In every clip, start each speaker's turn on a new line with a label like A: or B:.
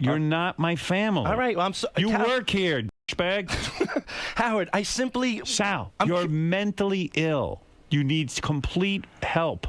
A: You're not my family.
B: All right, well, I'm so...
A: You work here, douchebag.
B: Howard, I simply...
A: Sal, you're mentally ill. You need complete help.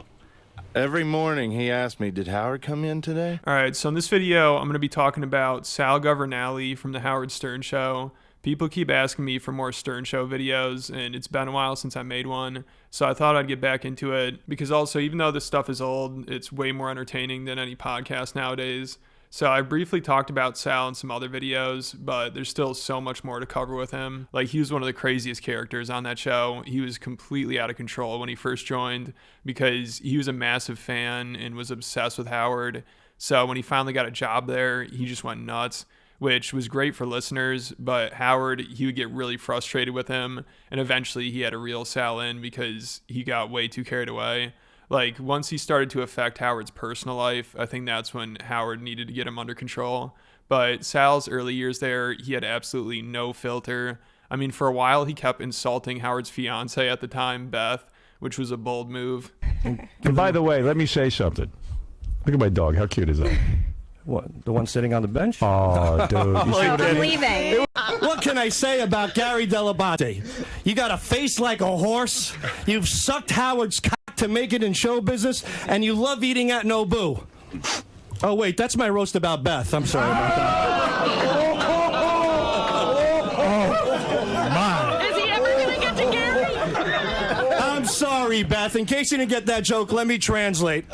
C: Every morning he asked me, did Howard come in today?
D: All right, so in this video, I'm going to be talking about Sal Governale from The Howard Stern Show. People keep asking me for more Stern Show videos, and it's been a while since I made one, so I thought I'd get back into it, because also, even though this stuff is old, it's way more entertaining than any podcast nowadays. So I briefly talked about Sal in some other videos, but there's still so much more to cover with him. Like, he was one of the craziest characters on that show. He was completely out of control when he first joined because he was a massive fan and was obsessed with Howard. So when he finally got a job there, he just went nuts, which was great for listeners. But Howard, he would get really frustrated with him, and eventually he had to reel Sal in because he got way too carried away. Like, once he started to affect Howard's personal life, I think that's when Howard needed to get him under control. But Sal's early years there, he had absolutely no filter. I mean, for a while, he kept insulting Howard's fiance at the time, Beth, which was a bold move.
E: And by the way, let me say something. Look at my dog. How cute is that?
B: What, the one sitting on the bench?
E: Oh, dude. You see what I mean?
F: Leaving.
B: What can I say about Gary Dell'Abate? You got a face like a horse. You've sucked Howard's cock to make it in show business, and you love eating at Nobu. Oh, wait, that's my roast about Beth. I'm sorry about that.
E: My.
F: Is he ever going to get to Gary?
B: I'm sorry, Beth. In case you didn't get that joke, let me translate.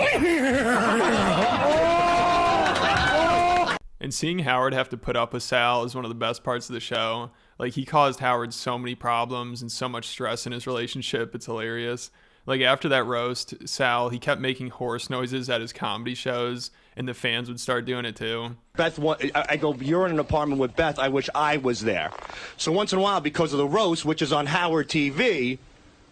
D: And seeing Howard have to put up with Sal is one of the best parts of the show. Like, he caused Howard so many problems and so much stress in his relationship. It's hilarious. Like, after that roast, Sal, he kept making horse noises at his comedy shows, and the fans would start doing it too.
B: Beth, I go, you're in an apartment with Beth. I wish I was there. So once in a while, because of the roast, which is on Howard TV,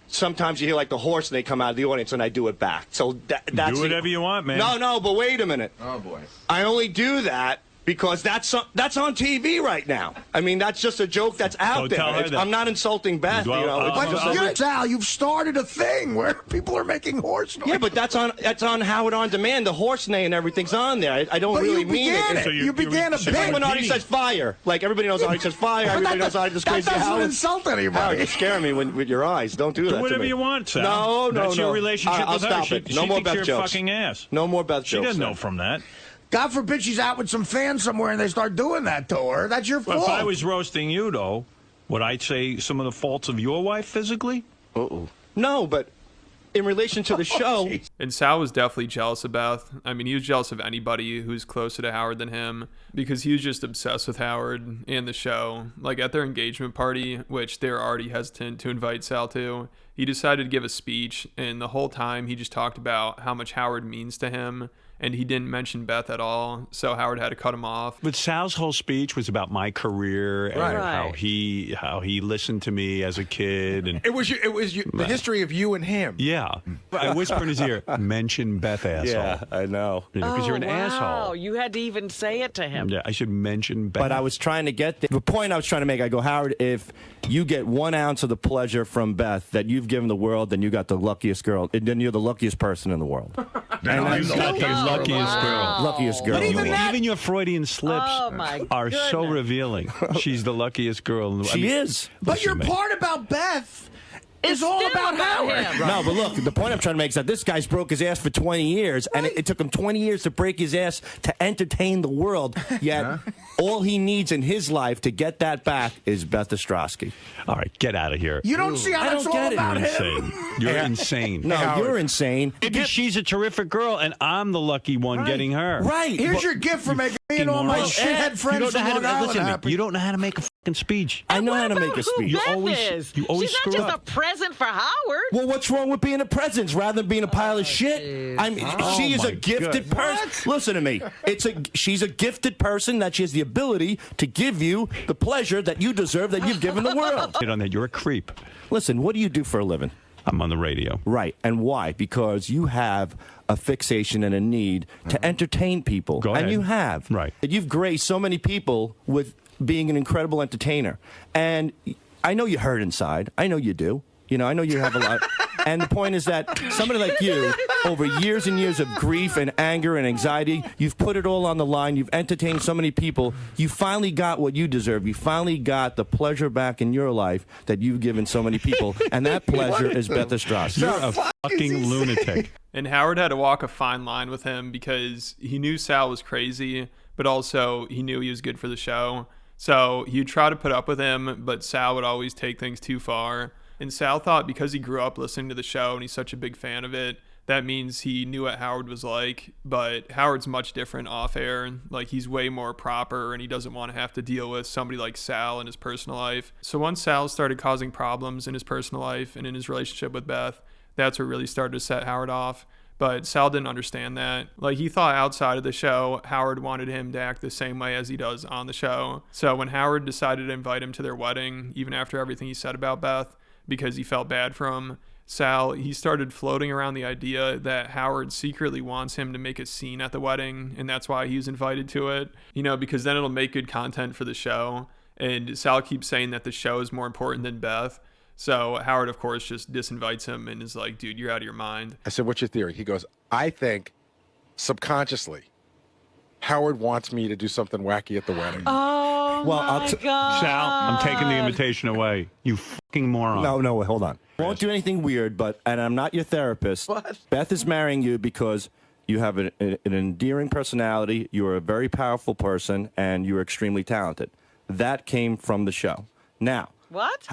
B: sometimes you hear like the horse and they come out of the audience and I do it back. So that's...
A: Do whatever you want, man.
B: No, but wait a minute.
C: Oh, boy.
B: I only do that because that's on TV right now. I mean, that's just a joke that's out there.
A: Tell her that.
B: I'm not insulting Beth.
A: Well,
B: you know, it's just a-
G: Sal, you've started a thing where people are making horse noises.
B: yeah, but that's on Howard On Demand. The horse neigh and everything's on there. I don't
G: But
B: really
G: you
B: mean
G: began
B: it.
G: it.
A: So
G: You began a
A: so
G: bit.
B: When Artie says fire, like everybody knows Artie says fire. Everybody knows Artie says crazy
G: That doesn't
B: Howard.
G: insult
B: Howard,
G: anybody.
B: you scare me with your eyes. Don't do that.
A: Do
B: to
A: whatever
B: me.
A: you want, Sal.
B: No.
A: That's your relationship
B: I'll
A: with her.
B: stop
A: She,
B: it.
A: she
B: No more
A: thinks
B: Beth
A: you're a
B: jokes.
A: fucking ass.
B: No more Beth
A: She
B: jokes.
A: doesn't
B: now.
A: know from that.
G: God forbid she's out with some fans somewhere and they start doing that to her. That's your
A: But
G: fault.
A: if I was roasting you, though, would I say some of the faults of your wife physically?
B: Uh-oh. No, but in relation to the show,
D: And Sal was definitely jealous of Beth. I mean, he was jealous of anybody who's closer to Howard than him because he was just obsessed with Howard and the show. Like, at their engagement party, which they were already hesitant to invite Sal to, he decided to give a speech, and the whole time he just talked about how much Howard means to him, and he didn't mention Beth at all, so Howard had to cut him off.
A: But Sal's whole speech was about my career and how he listened to me as a kid, and
G: It was the history of you and him.
A: yeah, I whispered in his ear, "Mention Beth, asshole."
B: yeah, I know.
A: Because you're an
F: wow.
A: asshole.
F: You had to even say it to him.
A: Yeah, I should mention Beth.
B: But I was trying to get the point I was trying to make. I go, Howard, if you get 1 ounce of the pleasure from Beth that you've given the world, then you got the luckiest girl. Then you're the luckiest person in the world.
A: and I'm not the luckiest girl.
B: Luckiest girl.
G: But
B: in the
G: even
B: world.
G: that-
A: Even your Freudian slips
F: Oh, my
A: are so
F: goodness.
A: revealing. She's the luckiest girl in the world.
B: She is.
G: But your
A: Listen, man.
G: part about Beth is
F: It's
G: all
F: still
G: about
F: about
G: Howard.
F: him.
B: No, but look, the point I'm trying to make is that this guy's broke his ass for 20 years, and it took him 20 years to break his ass to entertain the world. Yet, all he needs in his life to get that back is Beth Ostrowski.
A: All right, get out of here.
G: You don't see how
B: I
G: that's
B: don't
G: all
B: get it.
G: about
A: You're
G: him.
A: insane. You're insane.
B: No,
G: Howard.
B: you're insane.
A: Maybe she's a terrific girl, and I'm the lucky one getting her.
B: Right.
G: Here's
B: But
G: your gift for making me and all my
A: moron.
G: shithead friends
A: You don't know
G: from
A: how
G: Long
A: to
G: Island
A: listen to me.
G: happy.
A: You don't know how to make a fucking speech.
B: I know
F: What
B: how to
F: about
B: make a
F: who
B: speech.
A: You
F: Beth
A: always-
F: is?
A: you always
F: She's not
A: screw
F: just
A: up.
F: a present for Howard.
B: Well, what's wrong with being a presence rather than being a pile of shit? I mean, she is
A: my
B: a gifted person. Listen to me. She's a gifted person that she has the ability to give you the pleasure that you deserve that you've given the world.
A: Get on that. You're a creep.
B: Listen, what do you do for a living?
A: I'm on the radio.
B: Right. And why? Because you have a fixation and a need to entertain people.
A: Go ahead.
B: And you have.
A: Right.
B: You've graced so many people with being an incredible entertainer. And I know you hurt inside. I know you do. You know, I know you have a lot. And the point is that somebody like you over years and years of grief and anger and anxiety. You've put it all on the line. You've entertained so many people. You finally got what you deserve. You finally got the pleasure back in your life that you've given so many people, and that pleasure is Beth Estrada.
A: You're a fucking lunatic.
D: And Howard had to walk a fine line with him because he knew Sal was crazy, but also he knew he was good for the show. So he'd try to put up with him, but Sal would always take things too far. And Sal thought because he grew up listening to the show and he's such a big fan of it, that means he knew what Howard was like. But Howard's much different off air. Like, he's way more proper and he doesn't want to have to deal with somebody like Sal in his personal life. So once Sal started causing problems in his personal life and in his relationship with Beth, that's what really started to set Howard off. But Sal didn't understand that. Like, he thought outside of the show, Howard wanted him to act the same way as he does on the show. So when Howard decided to invite him to their wedding, even after everything he said about Beth, because he felt bad for him, Sal, he started floating around the idea that Howard secretly wants him to make a scene at the wedding, and that's why he was invited to it. You know, because then it'll make good content for the show. And Sal keeps saying that the show is more important than Beth. So Howard, of course, just disinvites him and is like, dude, you're out of your mind.
H: I said, what's your theory? He goes, I think subconsciously Howard wants me to do something wacky at the wedding.
F: Oh, my God.
A: Sal, I'm taking the invitation away. You fucking moron.
B: No, hold on. I won't do anything weird, and I'm not your therapist.
G: What?
B: Beth is marrying you because you have an endearing personality, you're a very powerful person, and you're extremely talented. That came from the show. Now,
F: What?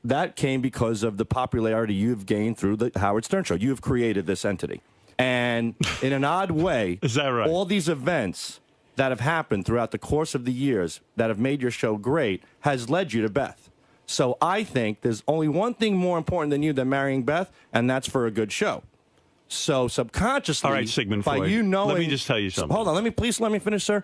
B: that came because of the popularity you've gained through the Howard Stern Show. You have created this entity. And in an odd way,
A: Is that right?
B: all these events that have happened throughout the course of the years that have made your show great has led you to Beth. So I think there's only one thing more important than you than marrying Beth, and that's for a good show. So subconsciously,
A: All right, Sigmund
B: by
A: Freud.
B: you knowing,
A: Let me just tell you something.
B: Hold on, let me finish, sir.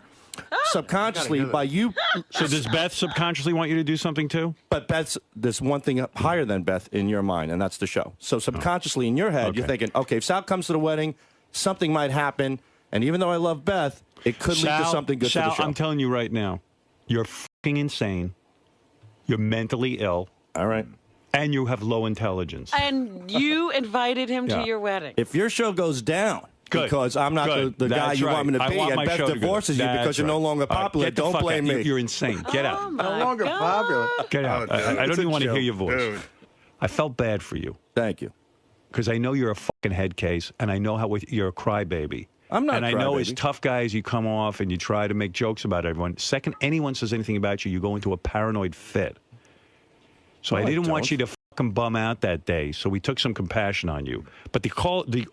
B: Subconsciously, by you,
A: So does Beth subconsciously want you to do something too?
B: but there's one thing up higher than Beth in your mind, and that's the show. So subconsciously in your head, you're thinking, okay, if Sal comes to the wedding, something might happen, and even though I love Beth, it could lead to something good
A: Sal,
B: to the show.
A: I'm telling you right now, you're fucking insane. You're mentally ill.
B: All right.
A: And you have low intelligence.
F: And you invited him to your wedding.
B: If your show goes down
A: Good.
B: because I'm not
A: Good.
B: the guy
A: That's
B: you
A: right.
B: want me to
A: I
B: be,
A: want
B: and
A: my
B: Beth
A: show to go.
B: divorces you
A: That's
B: because you're no
A: right.
B: longer
A: All right,
B: popular,
A: get the
B: don't
A: fuck
B: blame
A: out.
B: me.
A: You're insane. Get out.
F: Oh, my
H: No longer
F: God.
H: popular.
A: Get out.
H: Oh, dude,
A: I
H: it's
A: don't even
H: a
A: want to hear
H: joke.
A: your voice.
H: Dude.
A: I felt bad for you
B: Thank you.
A: because I know you're a fucking head case, and I know how you're a crybaby.
B: I'm not
A: And
B: a
A: I know as
B: crybaby.
A: tough guys, you come off and you try to make jokes about everyone. Second, anyone says anything about you, you go into a paranoid fit. So
B: No,
A: I
B: I
A: didn't want
B: don't.
A: you to fucking bum out that day. So we took some compassion on you. But the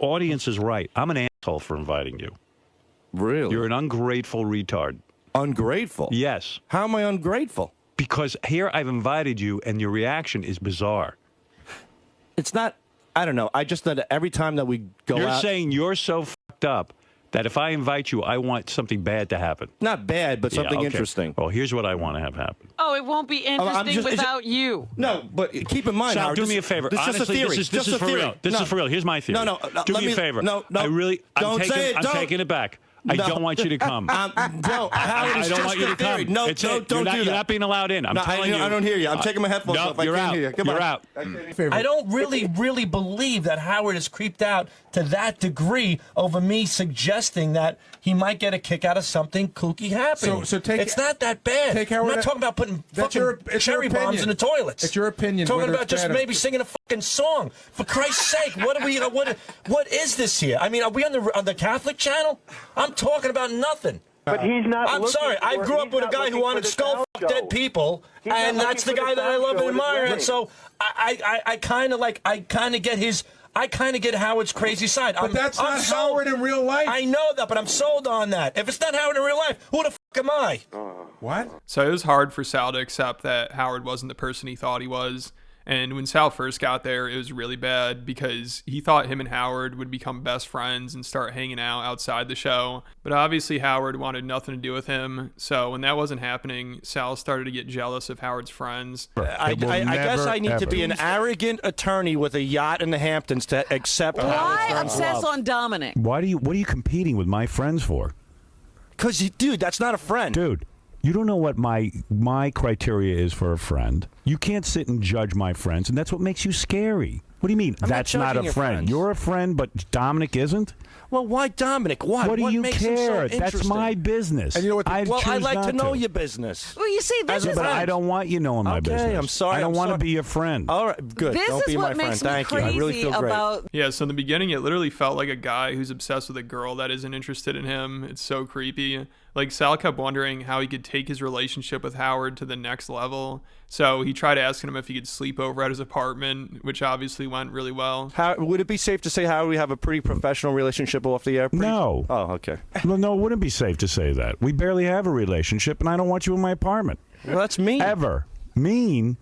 A: audience is right. I'm an asshole for inviting you.
B: Really?
A: You're an ungrateful retard.
B: Ungrateful?
A: Yes.
B: How am I ungrateful?
A: Because here I've invited you, and your reaction is bizarre.
B: It's not, I don't know. I just that every time that we go
A: You're
B: out.
A: saying you're so fucked up that if I invite you, I want something bad to happen.
B: Not bad, but something
A: Yeah, okay.
B: interesting.
A: Well, here's what I want to have happen.
F: Oh, it won't be interesting
B: just-
F: without you.
B: No, but keep in mind,
A: Sal,
B: Howard,
A: do
B: this-
A: me a favor.
B: This is just a
A: Honestly,
B: theory.
A: this
B: Just
A: is
B: a
A: for
B: theory.
A: real. This
B: No.
A: is for real. Here's my theory.
B: No,
A: do
B: let
A: me a favor.
B: No,
A: I really,
B: don't say it.
A: I'm
B: Don't.
A: taking it back. I
B: No.
A: don't want you to come.
B: No, Howard,
A: I
B: it's
A: don't
B: just
A: want you
B: a
A: to
B: theory.
A: come.
B: No,
A: It's
B: don't
A: it.
B: do that.
A: You're not being allowed in. I'm
B: No,
A: telling you.
B: I don't hear you. I'm taking my headphones
A: No,
B: off. I
A: you're
B: can't
A: out.
B: hear you. Come
A: You're
B: on.
A: out.
I: I don't really believe that Howard is creeped out to that degree over me suggesting that he might get a kick out of something kooky happening.
J: So take
I: it's not that bad.
J: take Howard
I: I'm not
J: out-
I: talking about putting
J: That's
I: fucking
J: your- it's your
I: cherry bombs
J: opinion.
I: in the toilets.
J: It's your opinion
I: Talking
J: whether
I: about
J: it's
I: just
J: bad or-
I: maybe singing a fucking song. For Christ's sake, what are we? What is this here? I mean, are we on the Catholic channel? I'm talking about nothing.
K: But he's not.
I: I'm sorry. I grew up with a guy who wanted to skull fuck dead people, and that's the guy that I love and admire. And so I kind of get his. I kind of get Howard's crazy side.
J: But that's not Howard in real life.
I: I know that, but I'm sold on that. If it's not Howard in real life, who the fuck am I?
J: What?
D: So it was hard for Sal to accept that Howard wasn't the person he thought he was. And when Sal first got there, it was really bad because he thought him and Howard would become best friends and start hanging out outside the show. But obviously Howard wanted nothing to do with him. So when that wasn't happening, Sal started to get jealous of Howard's friends.
B: I guess I need to be an arrogant attorney with a yacht in the Hamptons to accept
F: Why
B: Howard Stern's
F: obsess
B: love.
F: on Dominic?
E: What are you competing with my friends for?
B: Because, dude, that's not a friend.
E: Dude, you don't know what my criteria is for a friend. You can't sit and judge my friends, and that's what makes you scary. What do you mean?
I: I'm
E: That's not
I: judging
E: a
I: your
E: friend.
I: friends.
E: You're a friend, but Dominic isn't?
I: Well, why Dominic? Why?
E: What do you
I: makes him so
E: care? That's
I: interesting?
E: my business.
H: And you know what?
E: I
I: Well, I
E: choose
I: like
E: not
I: to know your business.
F: Well, you see, this is
E: But I don't want you knowing my business.
I: Okay, I'm sorry.
E: I don't
I: I'm
E: want to
I: sorry.
E: be your friend.
I: All right, good.
F: this
I: Don't
F: is
I: be my
F: what
I: friend.
F: makes me
I: Thank you.
F: crazy
I: I really feel great.
F: about.
D: Yeah, so in the beginning, it literally felt like a guy who's obsessed with a girl that isn't interested in him. It's so creepy. Like, Sal kept wondering how he could take his relationship with Howard to the next level. So he tried asking him if he could sleep over at his apartment, which obviously went really well.
I: Would it be safe to say, Howard, we have a pretty professional relationship off the air?
E: No.
I: Oh, okay.
E: Well, no, it wouldn't be safe to say that. We barely have a relationship, and I don't want you in my apartment.
I: Well, that's mean.
E: Ever. Mean?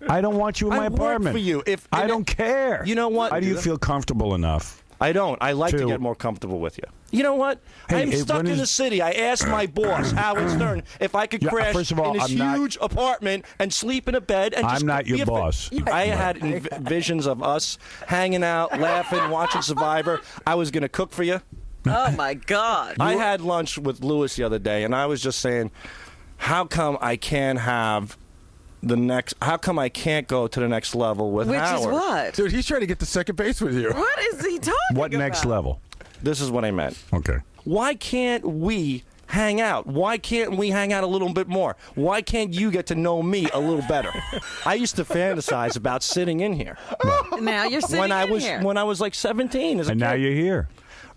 E: I don't want you in my
I: I work
E: apartment.
I: for you.
E: I don't care.
I: You know what?
E: How do you feel comfortable enough?
I: I don't. I like to
E: Two.
I: get more comfortable with you. You know what?
E: Hey,
I: I'm stuck
E: when
I: in
E: is-
I: the city. I asked my boss, Howard Stern, if I could
E: Yeah,
I: crash
E: first of all,
I: in his
E: I'm not-
I: huge apartment and sleep in a bed and just
E: I'm not
I: be
E: your
I: a
E: boss.
I: I had visions of us hanging out, laughing, watching Survivor. I was going to cook for you.
F: Oh my God!
I: I had lunch with Lewis the other day, and I was just saying, how come I can't have the next? How come I can't go to the next level with
F: Which
I: Howard?
F: is what?
H: Dude, he's trying to get to second base with you.
F: What is he talking
E: What
F: about?
E: next level?
I: This is what I meant.
E: Okay.
I: Why can't we hang out? Why can't we hang out a little bit more? Why can't you get to know me a little better? I used to fantasize about sitting in here
F: Now you're sitting
I: when I
F: in
I: was
F: here.
I: when I was like 17 as a
E: And
I: kid.
E: now you're here.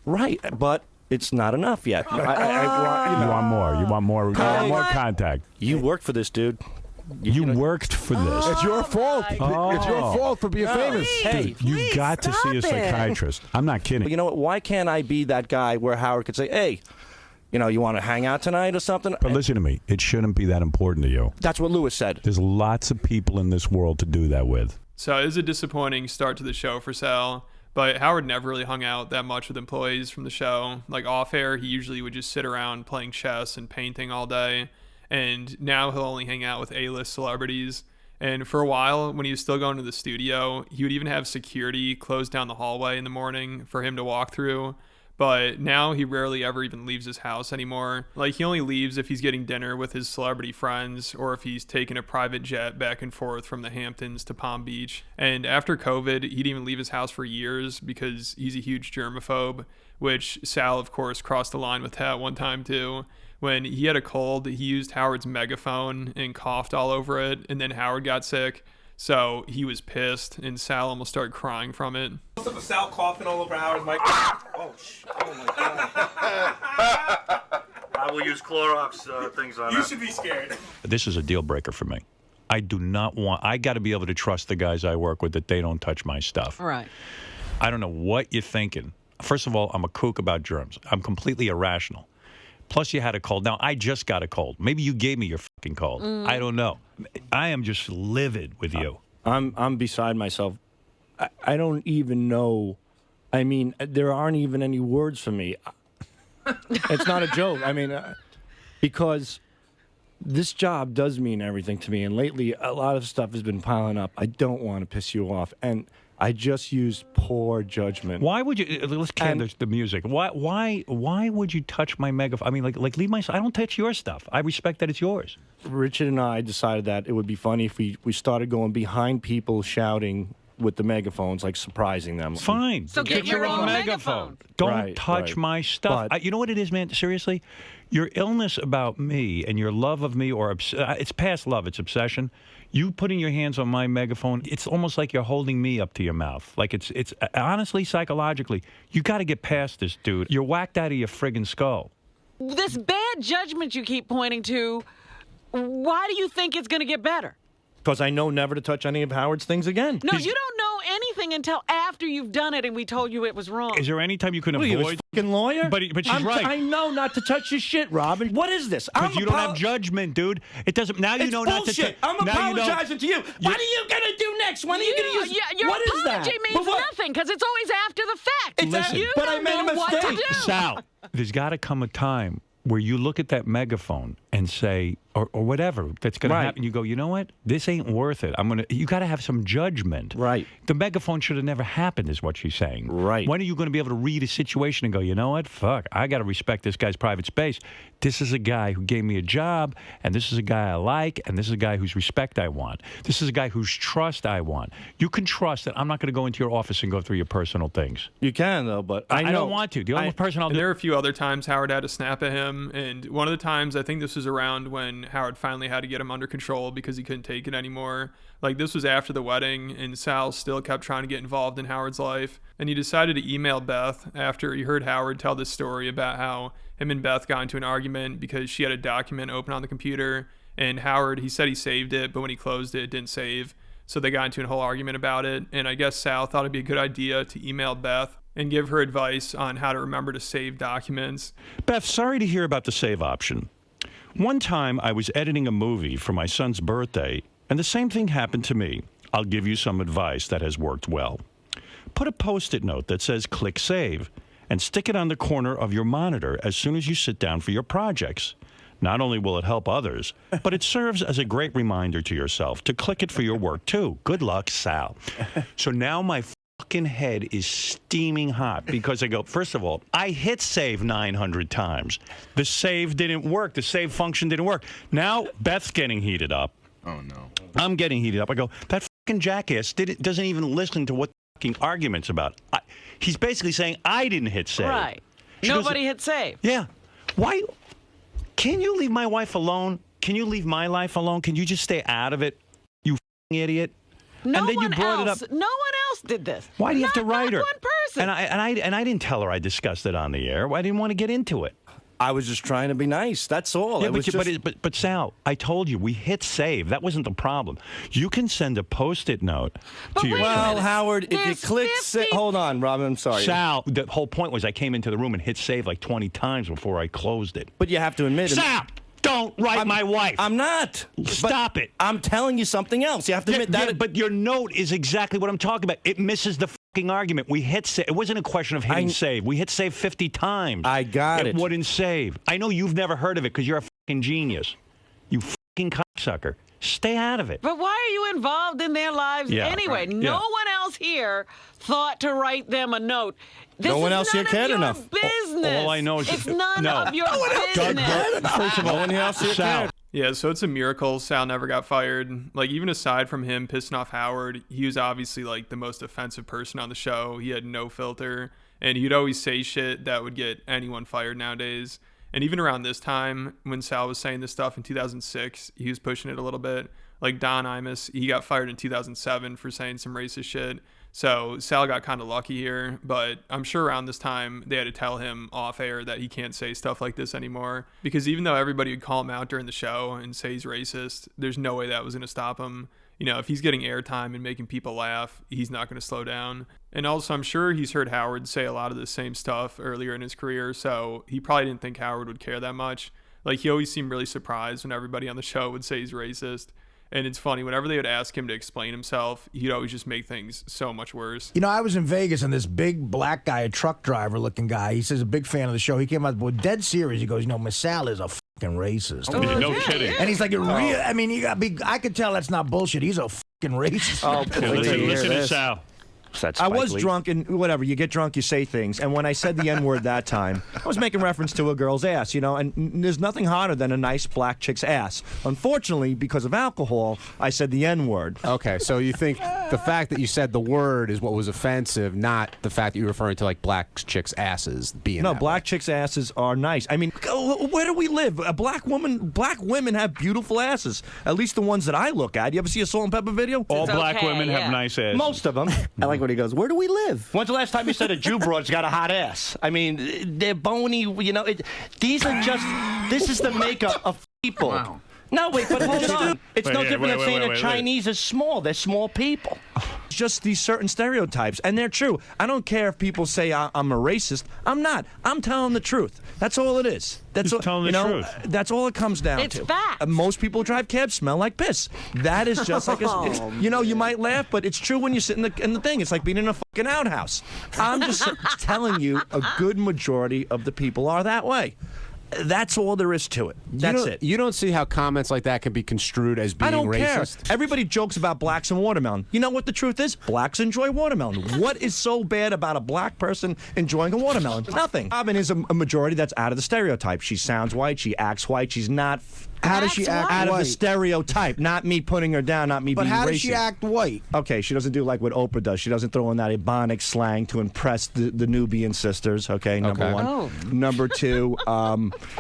I: Right, but it's not enough yet.
E: You want more. You want more. You want more contact.
I: You work for this, dude.
E: You worked for this.
H: It's your fault. It's your fault for being famous.
I: Hey,
E: You've got to see a
F: stop it.
E: psychiatrist. I'm not kidding.
I: you know what? Why can't I be that guy where Howard could say, "Hey, you want to hang out tonight or something?"
E: But listen to me. It shouldn't be that important to you.
I: That's what Lewis said.
E: There's lots of people in this world to do that with.
D: So it was a disappointing start to the show for Sal. But Howard never really hung out that much with employees from the show. Like off air, he usually would just sit around playing chess and painting all day. And now he'll only hang out with A-list celebrities. And for a while, when he was still going to the studio, he would even have security close down the hallway in the morning for him to walk through. But now he rarely ever even leaves his house anymore. Like, he only leaves if he's getting dinner with his celebrity friends or if he's taking a private jet back and forth from the Hamptons to Palm Beach. And after COVID, he didn't even leave his house for years because he's a huge germaphobe, which Sal, of course, crossed the line with that one time too. When he had a cold, he used Howard's megaphone and coughed all over it, and then Howard got sick. So he was pissed, and Sal almost started crying from it.
K: Sal coughing all over Howard's mic. Oh my God. I will use Clorox things on
J: You should be scared.
A: This is a deal breaker for me. I do not want. I got to be able to trust the guys I work with that they don't touch my stuff.
F: Right.
A: I don't know what you're thinking. First of all, I'm a kook about germs. I'm completely irrational. Plus, you had a cold. Now, I just got a cold. Maybe you gave me your fucking cold. I don't know. I am just livid with you.
I: I'm beside myself. I don't even know. I mean, there aren't even any words for me. It's not a joke. I mean, because this job does mean everything to me. And lately, a lot of stuff has been piling up. I don't want to piss you off. And I just used poor judgment.
A: Why would you? Let's can the music. Why would you touch my megaphone? I mean, like leave my. I don't touch your stuff. I respect that it's yours.
I: Richard and I decided that it would be funny if we started going behind people shouting with the megaphones, like surprising them.
A: Fine.
F: So get your own megaphone.
A: Don't touch my stuff. You know what it is, man? Seriously, your illness about me and your love of me, or it's past love, it's obsession. You putting your hands on my megaphone, it's almost like you're holding me up to your mouth. Like it's honestly, psychologically, you got to get past this, dude. You're whacked out of your friggin' skull.
F: This bad judgment you keep pointing to, why do you think it's going to get better?
I: Because I know never to touch any of Howard's things again.
F: No, you don't know anything until after you've done it and we told you it was wrong.
A: Is there any time you can
I: What are you,
A: avoid?
I: his fucking lawyer?
A: But she's right.
I: I know not to touch his shit, Robin. What is this?
A: Because you don't have judgment, dude. It doesn't. Now you
I: It's
A: know
I: bullshit.
A: not to.
I: I'm apologizing to you. What are you gonna do next? When are you gonna use?
F: Your
I: what is
F: apology
I: that?
F: means nothing because it's always after the fact.
A: Listen,
F: You don't know what to do.
A: Sal, there's got to come a time where you look at that megaphone and say, or whatever that's going to happen. You go, you know what? This ain't worth it. You got to have some judgment.
I: Right.
A: The megaphone should have never happened, is what she's saying.
I: Right.
A: When are you going to be able to read a situation and go, you know what? Fuck, I got to respect this guy's private space. This is a guy who gave me a job, and this is a guy I like, and this is a guy whose respect I want. This is a guy whose trust I want. You can trust that I'm not going to go into your office and go through your personal things.
I: You can, though, but
A: I don't want to. The only person I'll do.
D: There are a few other times Howard had to snap at him, and one of the times, I think this was around when Howard finally had to get him under control because he couldn't take it anymore. Like, this was after the wedding, and Sal still kept trying to get involved in Howard's life, and he decided to email Beth after he heard Howard tell this story about how him and Beth got into an argument because she had a document open on the computer, and Howard, he said he saved it, but when he closed it, it didn't save. So they got into a whole argument about it, and I guess Sal thought it'd be a good idea to email Beth and give her advice on how to remember to save documents.
A: Beth, sorry to hear about the save option. One time I was editing a movie for my son's birthday, and the same thing happened to me. I'll give you some advice that has worked well. Put a Post-it note that says click save and stick it on the corner of your monitor as soon as you sit down for your projects. Not only will it help others, but it serves as a great reminder to yourself to click it for your work too. Good luck, Sal. So now my fucking head is steaming hot because I go, first of all, I hit save 900 times. The save didn't work. The save function didn't work. Now Beth's getting heated up.
C: Oh, no.
A: I'm getting heated up. I go, that fucking jackass doesn't even listen to what the fucking argument's about. He's basically saying I didn't hit save.
F: Right.
A: She
F: Nobody hit save.
A: Yeah. Why? Can you leave my wife alone? Can you leave my life alone? Can you just stay out of it, you fucking idiot?
F: No
A: and then
F: one
A: you brought
F: else.
A: it up.
F: No one else did this.
A: Why do you have to write her?
F: Not one person.
A: And I didn't tell her I discussed it on the air. I didn't want to get into it.
I: I was just trying to be nice. That's all.
A: Yeah,
I: It was
A: but Sal, I told you we hit save. That wasn't the problem. You can send a Post-it note to your.
I: Well, Howard, if you
F: There's
I: click,
F: 50
I: hold on, Robin. I'm sorry.
A: Sal, the whole point was I came into the room and hit save like 20 times before I closed it.
I: But you have to admit,
A: Sal, don't write my wife.
I: I'm not.
A: Stop it.
I: I'm telling you something else. You have to admit that.
A: But your note is exactly what I'm talking about. It misses the fucking argument. We hit save. It wasn't a question of hitting save. We hit save 50 times.
I: I got it.
A: It wouldn't save. I know you've never heard of it because you're a fucking genius. You fucking cocksucker. Stay out of it.
F: But why are you involved in their lives anyway?
A: Right.
F: No one else here thought to write them a note. This
I: No one
F: is
I: else here
F: none
I: cared
F: of your
I: enough.
F: business.
A: All I know is
F: it's none of your
A: Doug,
F: business.
A: first of all,
I: No one else here
A: Sal,
I: cared.
D: Yeah, so it's a miracle Sal never got fired. Like, even aside from him pissing off Howard, he was obviously, like, the most offensive person on the show. He had no filter, and he'd always say shit that would get anyone fired nowadays. And even around this time, when Sal was saying this stuff in 2006, he was pushing it a little bit. Like Don Imus, he got fired in 2007 for saying some racist shit. So Sal got kind of lucky here, but I'm sure around this time they had to tell him off air that he can't say stuff like this anymore. Because even though everybody would call him out during the show and say he's racist, there's no way that was going to stop him. You know, if he's getting airtime and making people laugh, he's not going to slow down. And also, I'm sure he's heard Howard say a lot of the same stuff earlier in his career, so he probably didn't think Howard would care that much. Like, he always seemed really surprised when everybody on the show would say he's racist. And it's funny, whenever they would ask him to explain himself, he'd always just make things so much worse.
G: You know, I was in Vegas, and this big black guy, a truck driver looking guy, he says a big fan of the show. He came out with dead serious. He goes, you know, Miss Sal is a fucking racist.
A: no kidding.
G: And he's like, I mean, you got big. I could tell that's not bullshit. He's a fucking racist.
I: Oh,
A: Listen to Sal.
I: I was drunk, and whatever, you get drunk, you say things. And when I said the N-word that time, I was making reference to a girl's ass, you know, and there's nothing hotter than a nice black chick's ass. Unfortunately, because of alcohol, I said the N-word.
L: Okay, so you think the fact that you said the word is what was offensive, not the fact that you're referring to, like, black chicks' asses being
I: No,
L: that
I: black
L: way.
I: chicks' asses are nice. I mean, where do we live? Black women have beautiful asses. At least the ones that I look at. You ever see a Salt and Pepper video?
A: All
F: It's
A: black
F: okay,
A: women have
F: yeah.
A: nice asses.
I: Most of them. I like when he goes, where do we live? When's the last time you said a Jew broad's got a hot ass? I mean, they're bony, you know. These are just, this is the makeup of people.
G: Wow.
I: No, wait, but hold on. It's no different than saying
A: wait.
I: a Chinese is small. They're small people. It's just these certain stereotypes, and they're true. I don't care if people say I'm a racist. I'm not. I'm telling the truth. That's all it is. That's all,
A: telling
I: you
A: the
I: know,
A: truth.
I: That's all it comes down
F: It's
I: to.
F: facts.
I: Most people who drive cabs smell like piss. That is just like you know, you might laugh, but it's true when you sit in the thing. It's like being in a fucking outhouse. I'm just telling you, a good majority of the people are that way.
B: That's all there is to it. That's it.
L: You don't see how comments like that can be construed as being
B: I don't
L: racist?
B: care. Everybody jokes about blacks and watermelon. You know what the truth is? Blacks enjoy watermelon. What is so bad about a black person enjoying a watermelon? Nothing. Robin is a majority that's out of the stereotype. She sounds white. She acts white. She's not.
G: How does she act
B: out
G: white?
B: of the stereotype? Not me putting her down. Not me
G: But
B: being
G: how
B: racist.
G: does she act white?
B: Okay, she doesn't do like what Oprah does. She doesn't throw in that Ebonic slang to impress the Nubian sisters. Okay, number
L: Okay.
B: one.
F: Oh.
B: Number two,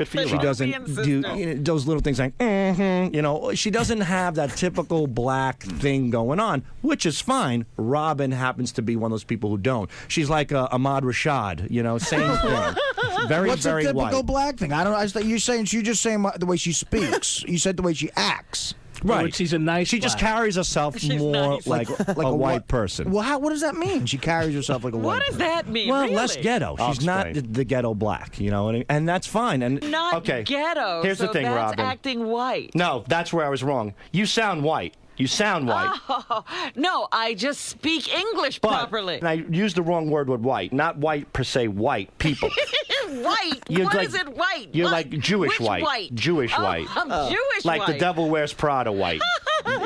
B: she doesn't do those little things like, she doesn't have that typical black thing going on, which is fine. Robin happens to be one of those people who don't. She's like Ahmad Rashad, same thing. Very,
G: What's
B: very
G: a typical
B: white.
G: black thing? I don't. You're just saying the way she speaks. You said the way she acts.
B: Right.
I: She's a nice.
B: She just carries herself more
F: nice.
B: like a white person.
G: Well, what does that mean? She carries herself like a white
F: What does that mean?
B: Well,
F: really?
B: less ghetto.
L: I'll
B: She's not
L: explain.
B: the ghetto black, you know what I mean? And that's fine. And
F: Not
B: okay.
F: ghetto.
B: Here's
F: so
B: the thing,
F: that's
B: Robin.
F: acting white.
B: No, that's where I was wrong. You sound white. You sound white.
F: Oh, no, I just speak English properly.
B: And I used the wrong word with white. Not white per se, white people.
F: White?
B: You're
F: What
B: like-
F: is it white?
B: You're
F: White.
B: like Jewish
F: Which
B: white. Jewish
F: Oh,
B: white.
F: I'm Jewish
B: Like
F: white.
B: the devil wears Prada white.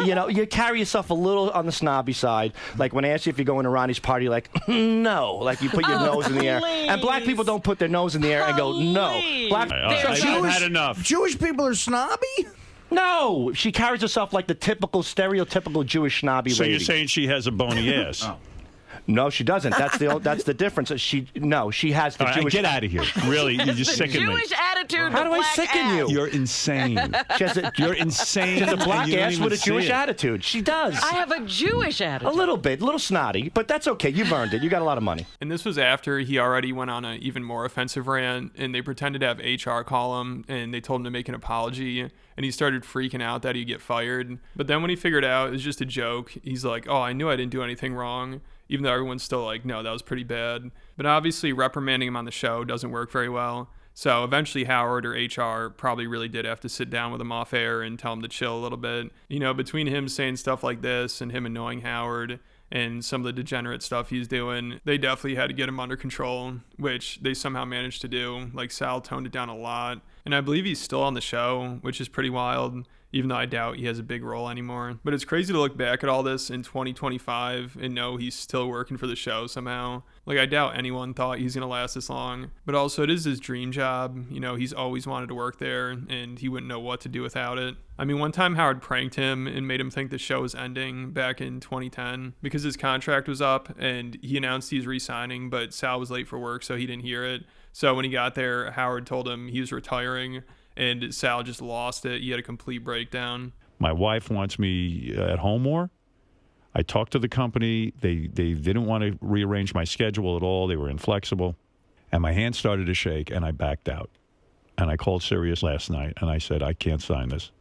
B: You carry yourself a little on the snobby side. Like when I ask you if you're going to Ronnie's party, like, no. Like you put your nose in the air. And black people don't put their nose in the air and go, no.
F: Please.
B: Black,
A: I've had enough.
G: Jewish people are snobby?
B: No, she carries herself like the typical, stereotypical Jewish snobby
A: So
B: lady.
A: you're saying she has a bony ass?
B: No, she doesn't. That's the difference. She has the
A: All right,
B: Jewish.
A: get out of here. Really, you're just
F: the
A: sicking me.
F: Jewish attitude.
B: How
F: the
B: do I
F: black
B: sicken
F: ass.
B: you?
A: You're insane. You're insane.
B: She has a black
A: and you don't
B: ass
A: even
B: with a
A: see
B: Jewish
A: it.
B: attitude. She does.
F: I have a Jewish attitude.
B: A little bit, a little snotty, but that's okay. You've earned it. You got a lot of money.
D: And this was after he already went on an even more offensive rant, and they pretended to have HR call him, and they told him to make an apology, and he started freaking out that he'd get fired. But then when he figured out it was just a joke, he's like, oh, I knew I didn't do anything wrong, even though everyone's still like, no, that was pretty bad. But obviously reprimanding him on the show doesn't work very well. So eventually Howard or HR probably really did have to sit down with him off air and tell him to chill a little bit. Between him saying stuff like this and him annoying Howard and some of the degenerate stuff he's doing, they definitely had to get him under control, which they somehow managed to do. Like Sal toned it down a lot. And I believe he's still on the show, which is pretty wild, even though I doubt he has a big role anymore. But it's crazy to look back at all this in 2025 and know he's still working for the show somehow. Like, I doubt anyone thought he's going to last this long. But also, it is his dream job. He's always wanted to work there, and he wouldn't know what to do without it. I mean, one time Howard pranked him and made him think the show was ending back in 2010 because his contract was up, and he announced he's re-signing, but Sal was late for work, so he didn't hear it. So when he got there, Howard told him he was retiring, and Sal just lost it. He had a complete breakdown.
A: My wife wants me at home more. I talked to the company. They didn't want to rearrange my schedule at all. They were inflexible. And my hand started to shake, and I backed out. And I called Sirius last night, and I said, I can't sign this.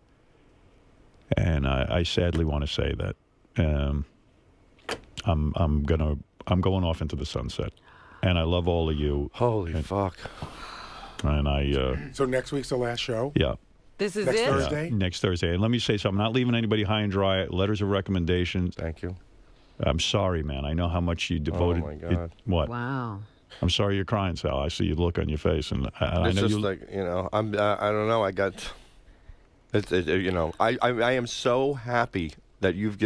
A: And I sadly want to say that I'm going off into the sunset. And I love all of you.
C: Holy fuck.
A: And
H: So next week's the last show?
A: yeah.
F: This is
H: Next
F: it?
H: Thursday?
A: Yeah, next Thursday. And let me say something. Not leaving anybody high and dry. Letters of recommendation.
C: Thank you.
A: I'm sorry, man. I know how much you devoted.
C: Oh, my God.
A: What?
F: Wow.
A: I'm sorry you're crying, Sal. I see the look on your face, and I
C: It's
A: know
C: just
A: you.
C: like, I don't know. I got, I am so happy that you've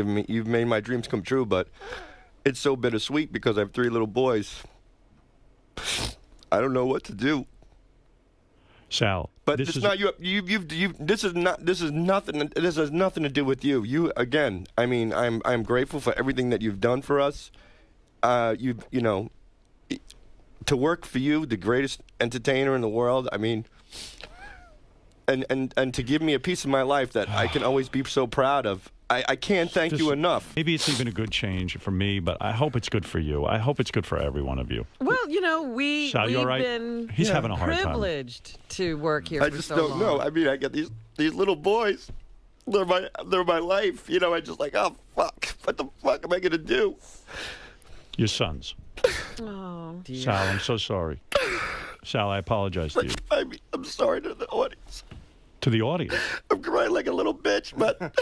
C: made my dreams come true, but it's so bittersweet because I have 3 little boys. I don't know what to do.
A: Sal,
C: But
A: this
C: it's
A: is
C: not you. This is nothing. This has nothing to do with you. You again. I mean, I'm grateful for everything that you've done for us. To work for you, the greatest entertainer in the world. I mean, and to give me a piece of my life that I can always be so proud of. I can't thank you enough.
A: Maybe it's even a good change for me, but I hope it's good for you. I hope it's good for every one of you.
F: Well, we've
A: Sal, you all right?
F: been
A: He's having a hard time.
F: privileged to work here
C: I
F: for
C: just
F: so
C: don't
F: long.
C: know. I mean, I got these little boys. They're my life. I just like, oh fuck, what the fuck am I gonna do?
A: Your sons.
F: Oh, dear.
A: Sal, I'm so sorry. Sal, I apologize to you.
C: I'm sorry to the audience.
A: To the audience.
C: I'm crying like a little bitch, but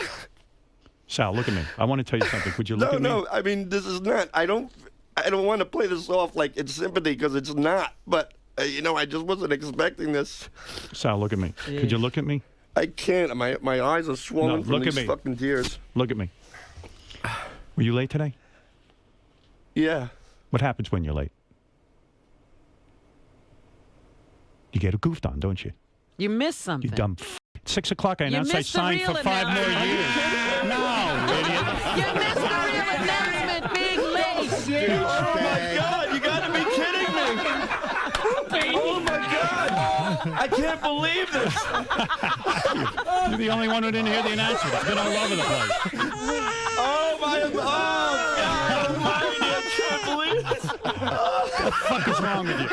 A: Sal, look at me. I want to tell you something. Could you look at me?
C: no. I mean, this is not. I don't want to play this off like it's sympathy because it's not. But You know, I just wasn't expecting this.
A: Sal, look at me. Could you look at me?
C: I can't. My eyes are swollen from
A: look at
C: these
A: me.
C: fucking tears.
A: Look at me. Were you late today?
C: Yeah.
A: What happens when you're late? You get goofed on, don't you?
F: You missed something.
A: You dumb 6 o'clock, I announced I
F: missed the
A: signed for
F: real
A: 5 more
F: announcement.
A: years. No, idiot.
F: You missed the real announcement, being late.
C: Oh my God! You gotta be kidding me! Oh my God! I can't believe this!
A: You're the only one who didn't hear the announcement. It's been all over the place.
C: Oh my! Oh God! Almighty, I can't believe this!
A: What the fuck is wrong with you?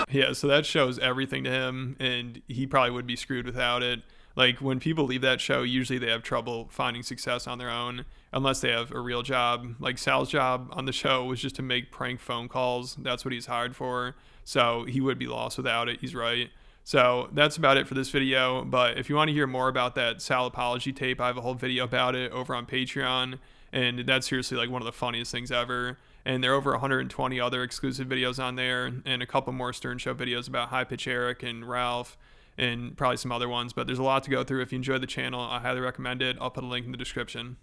D: Yeah, so that shows everything to him, and he probably would be screwed without it. Like, when people leave that show, usually they have trouble finding success on their own, unless they have a real job. Like, Sal's job on the show was just to make prank phone calls. That's what he's hired for. So he would be lost without it. He's right. So that's about it for this video. But if you want to hear more about that Sal apology tape, I have a whole video about it over on Patreon. And that's seriously like one of the funniest things ever. And there are over 120 other exclusive videos on there, and a couple more Stern Show videos about High Pitch Eric and Ralph, and probably some other ones. But there's a lot to go through. If you enjoyed the channel, I highly recommend it. I'll put a link in the description.